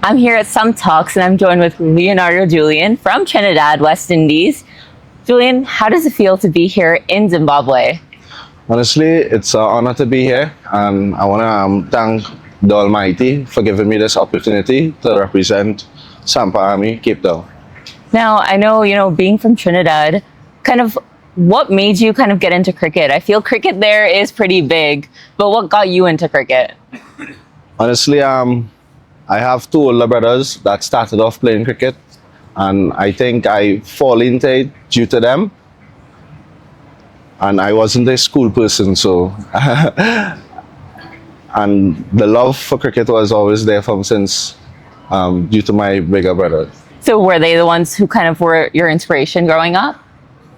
I'm here at Samp Talks and I'm joined with Leonardo Julien from Trinidad, West Indies. Julien, how does it feel to be here in Zimbabwe? Honestly, it's an honor to be here, and I want to thank the Almighty for giving me this opportunity to represent Samp Army, Cape Town. Now, I know, being from Trinidad, what made you get into cricket? I feel cricket there is pretty big, but what got you into cricket? Honestly, I have two older brothers that started off playing cricket, and I think I fall into it due to them. And I wasn't a school person, so and the love for cricket was always there from since due to my bigger brother. So were they the ones who were your inspiration growing up?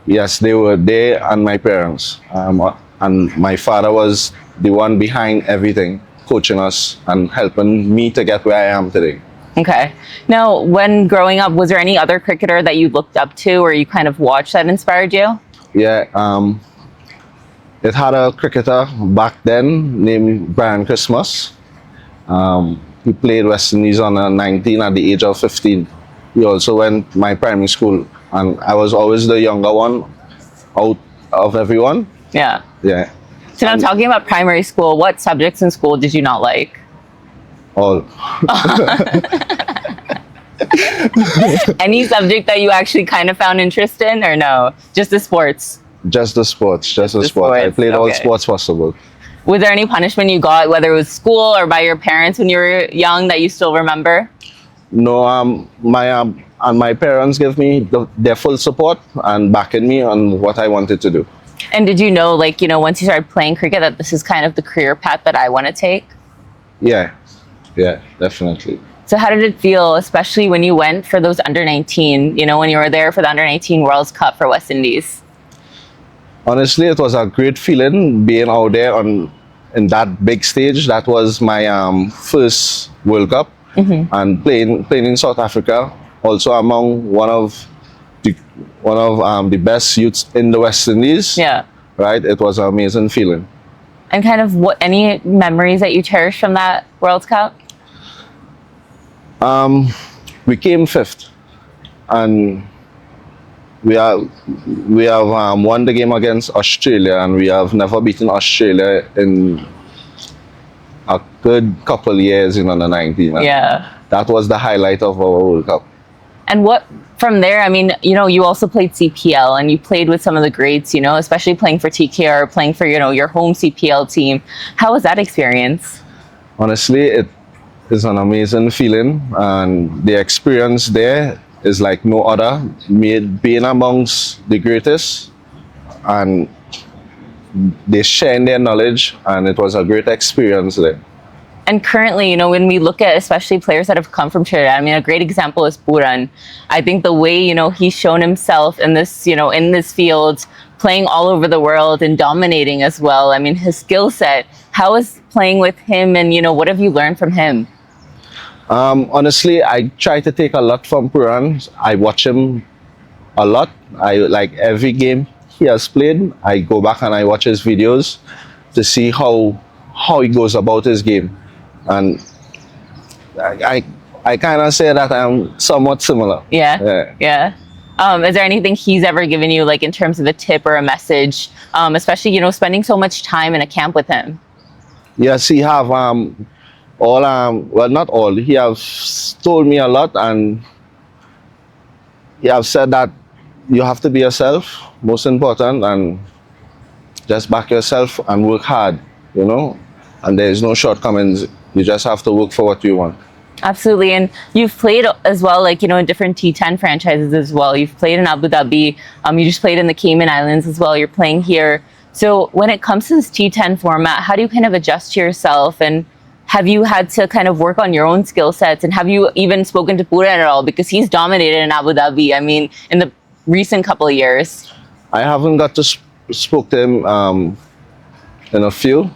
Yes, they were. They and my parents, and my father was the one behind everything, coaching us and helping me to get where I am today. Okay. Now, when growing up, was there any other cricketer that you looked up to or you watched that inspired you? Yeah, it had a cricketer back then named Brian Christmas. He played West Indies under 19 at the age of 15. He also went my primary school, and I was always the younger one out of everyone. Yeah. Yeah. So now, talking about primary school, what subjects in school did you not like? All. Any subject that you actually found interest in, or no? Just the sports? Just the sports. Just the sports. I played all sports possible. Was there any punishment you got, whether it was school or by your parents when you were young, that you still remember? No, my parents gave me their full support and backing me on what I wanted to do. And did you know, once you started playing cricket, that this is the career path that I want to take? Yeah, definitely. So how did it feel, especially when you went for those under-19, when you were there for the under-19 World Cup for West Indies? Honestly, it was a great feeling being out there in that big stage. That was my first World Cup, and playing in South Africa, also among one of the best youths in the West Indies. Yeah. Right. It was an amazing feeling. And any memories that you cherish from that World Cup? We came fifth, and we have won the game against Australia, and we have never beaten Australia in a good couple of years in under 19. Yeah. That was the highlight of our World Cup. And what from there? You also played CPL, and you played with some of the greats, especially playing for TKR, playing for, your home CPL team. How was that experience? Honestly, it is an amazing feeling, and the experience there is like no other. Being amongst the greatest, and they sharing their knowledge, and it was a great experience there. And currently, when we look at especially players that have come from Trinidad, a great example is Puran. I think the way, he's shown himself in this, in this field, playing all over the world and dominating as well. His skill set, how is playing with him, and, what have you learned from him? Honestly, I try to take a lot from Puran. I watch him a lot. I like every game he has played. I go back and I watch his videos to see how he goes about his game. And I say that I'm somewhat similar. Yeah. Is there anything he's ever given you, in terms of a tip or a message, especially, spending so much time in a camp with him? Yes, he have well, not all. He has told me a lot, and he have said that you have to be yourself, most important, and just back yourself and work hard, and there is no shortcomings. You just have to work for what you want. Absolutely. And you've played as well, in different T10 franchises as well. You've played in Abu Dhabi. You just played in the Cayman Islands as well. You're playing here. So when it comes to this T10 format, how do you adjust to yourself? And have you had to work on your own skill sets? And have you even spoken to Puran at all? Because he's dominated in Abu Dhabi, in the recent couple of years. I haven't got to spoke to him in a few,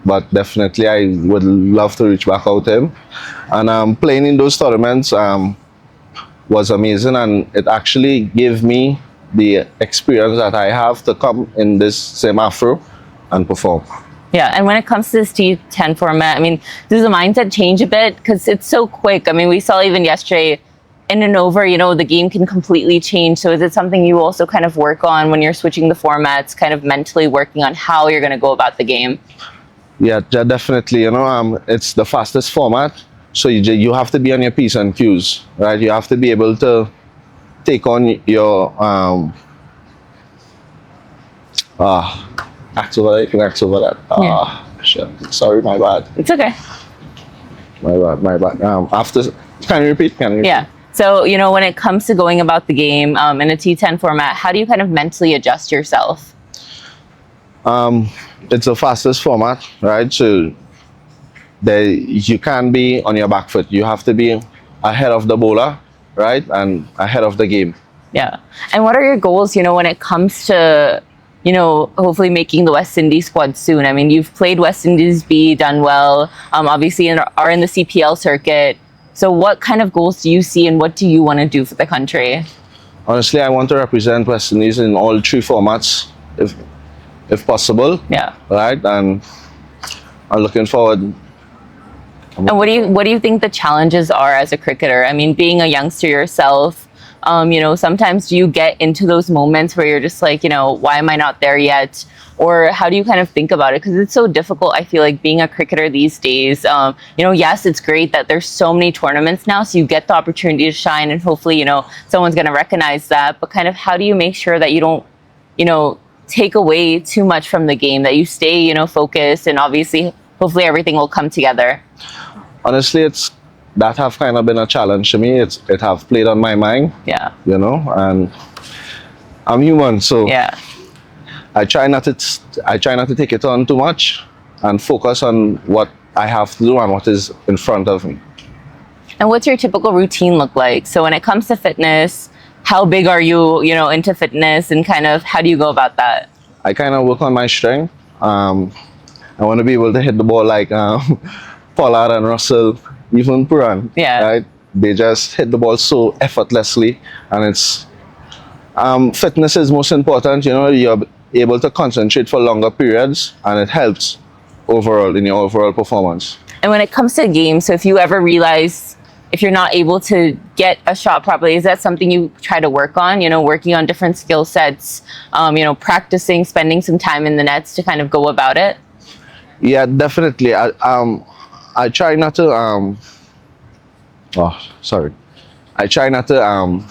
but definitely I would love to reach back out to him. And playing in those tournaments was amazing, and it actually gave me the experience that I have to come in this same Afro and perform. Yeah, and when it comes to this T10 format, I mean, does the mindset change a bit? Because it's so quick. I mean, we saw even yesterday, in and over, you know, the game can completely change. So is it something you also kind of work on when you're switching the formats, kind of mentally working on how you're going to go about the game? Yeah, definitely. You know, it's the fastest format, so you have to be on your P's and Q's, right? You have to be able to take on your act over that. You can act over that. Shit. Sorry, my bad. It's okay. My bad. After, can you repeat? Can you repeat? Yeah. So, you know, when it comes to going about the game in a T10 format, how do you kind of mentally adjust yourself? It's the fastest format, right? So you can't be on your back foot. You have to be ahead of the bowler, right? And ahead of the game. Yeah. And what are your goals, you know, when it comes to, you know, hopefully making the West Indies squad soon? I mean, you've played West Indies B, done well, obviously are in the CPL circuit. So what kind of goals do you see and what do you want to do for the country? Honestly, I want to represent West Indies in all three formats, if possible. Yeah. Right? And I'm looking forward. And what do you think the challenges are as a cricketer? I mean, being a youngster yourself, you know, sometimes do you get into those moments where you're just like, you know, why am I not there yet? Or how do you kind of think about it? Because it's so difficult, I feel like, being a cricketer these days. You know, yes, it's great that there's so many tournaments now, so you get the opportunity to shine and hopefully, you know, someone's going to recognize that. But kind of how do you make sure that you don't, you know, take away too much from the game, that you stay, you know, focused, and obviously, hopefully everything will come together? Honestly, that have kind of been a challenge to me. It have played on my mind. Yeah. You know, and I'm human, so yeah. I try not to take it on too much and focus on what I have to do and what is in front of me. And what's your typical routine look like? So when it comes to fitness, how big are you, you know, into fitness, and kind of how do you go about that? I kind of work on my strength. I want to be able to hit the ball like Pollard and Russell, even Puran. Yeah. Right? They just hit the ball so effortlessly, and it's fitness is most important. You know, you're able to concentrate for longer periods, and it helps overall in your overall performance. And when it comes to games, so if you ever realize if you're not able to get a shot properly, is that something you try to work on? You know, working on different skill sets, you know, practicing, spending some time in the nets to kind of go about it? Yeah, definitely. I try not to I try not to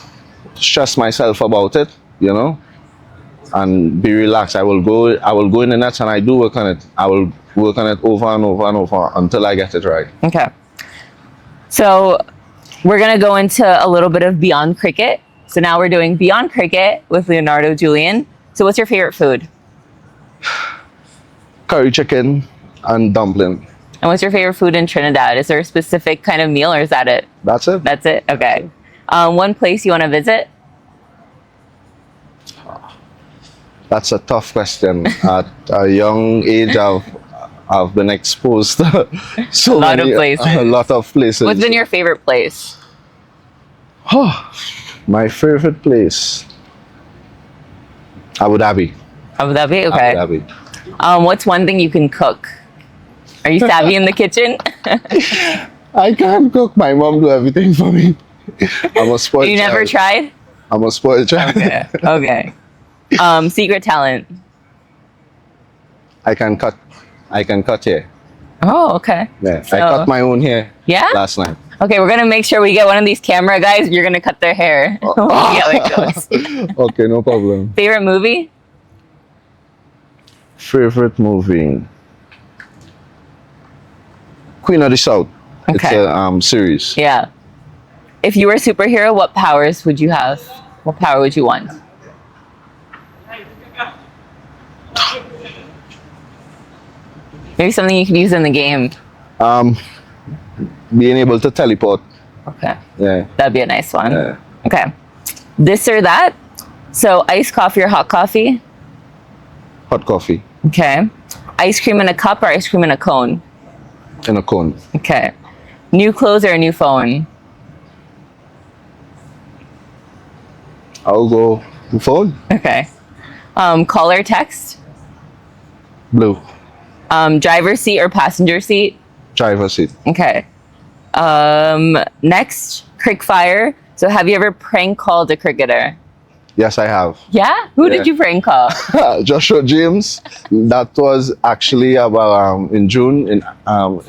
stress myself about it, you know, and be relaxed. I will go in the nets and I do work on it. I will work on it over and over and over until I get it right. Okay. So we're going to go into a little bit of Beyond Cricket. So now we're doing Beyond Cricket with Leonardo Julien. So what's your favorite food? Curry chicken and dumpling. And what's your favorite food in Trinidad? Is there a specific kind of meal, or is that it? That's it. That's it? Okay. One place you want to visit? That's a tough question. At a young age, I've been exposed to so a lot of places. What's been your favorite place? Oh, my favorite place, Abu Dhabi. Abu Dhabi? Okay. Abu Dhabi. What's one thing you can cook? Are you savvy in the kitchen? I can't cook. My mom do everything for me. I'm a spoiled You child. never tried? I'm a spoiled child. Okay. Okay. Secret talent? I can cut hair. Oh, okay. Yeah, So- I cut my own hair. Yeah? Last night. Okay, we're gonna make sure we get one of these camera guys. You're gonna cut their hair. We'll see how it goes. Okay, no problem. Favorite movie? Favorite movie? Queen of the South. Okay. It's a series. Yeah. If you were a superhero, what powers would you have? What power would you want? Maybe something you could use in the game. Being able to teleport. Okay. Yeah. That'd be a nice one. Yeah. Okay. This or that? So iced coffee or hot coffee? Hot coffee Okay. Ice cream in a cup or ice cream in a cone? in a cone. Okay. New clothes or a new phone? I'll go phone. Okay. Call or text? Blue. Driver's seat or passenger seat? Driver seat. Okay. Next, crick fire. So have you ever prank called a cricketer? Yes, I have. Yeah? Who did Yeah. you prank call? Joshua James. That was actually about in June in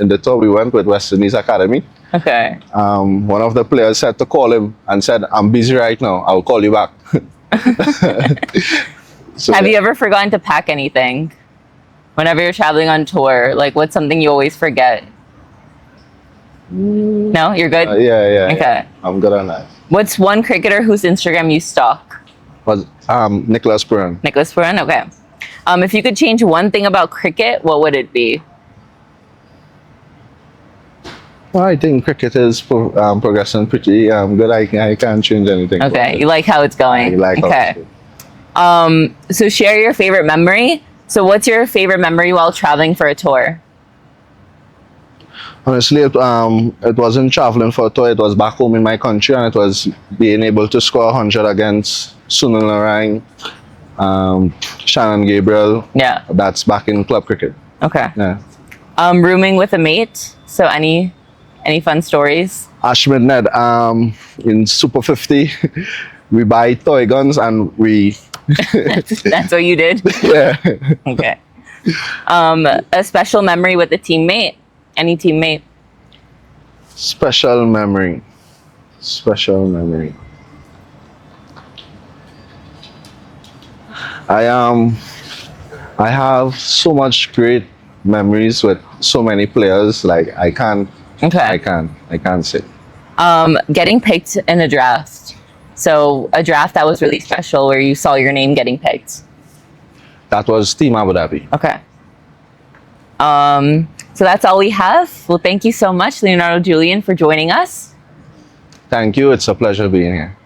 the tour we went with West Indies Academy. Okay. One of the players said to call him and said, "I'm busy right now. I'll call you back." So, Have you ever forgotten to pack anything? Whenever you're traveling on tour, like what's something you always forget? No, you're good? yeah. Okay. I'm good on that. What's one cricketer whose Instagram you stalk? Was Nicholas Puran. Nicholas Puran? Okay. If you could change one thing about cricket, what would it be? Well, I think cricket is progressing pretty good. I can't change anything. about Okay. it. You like how it's going? I like how Okay. it's good. So share your favorite memory. So what's your favorite memory while traveling for a tour? Honestly, it wasn't traveling for a tour. It was back home in my country, and it was being able to score 100 against Sunil Narine, Shannon Gabriel. Yeah. That's back in club cricket. Okay. Yeah. Rooming with a mate. So any fun stories? Ashmid Ned, in Super 50, we buy toy guns and we, That's what you did? yeah. Okay. A special memory with a teammate? Any teammate? Special memory. Special memory. I have so much great memories with so many players. Like I can't say. Getting picked in a draft. So a draft that was really special where you saw your name getting picked. That was Team Abu Dhabi. Okay. So that's all we have. Well, thank you so much, Leonardo Julien, for joining us. Thank you. It's a pleasure being here.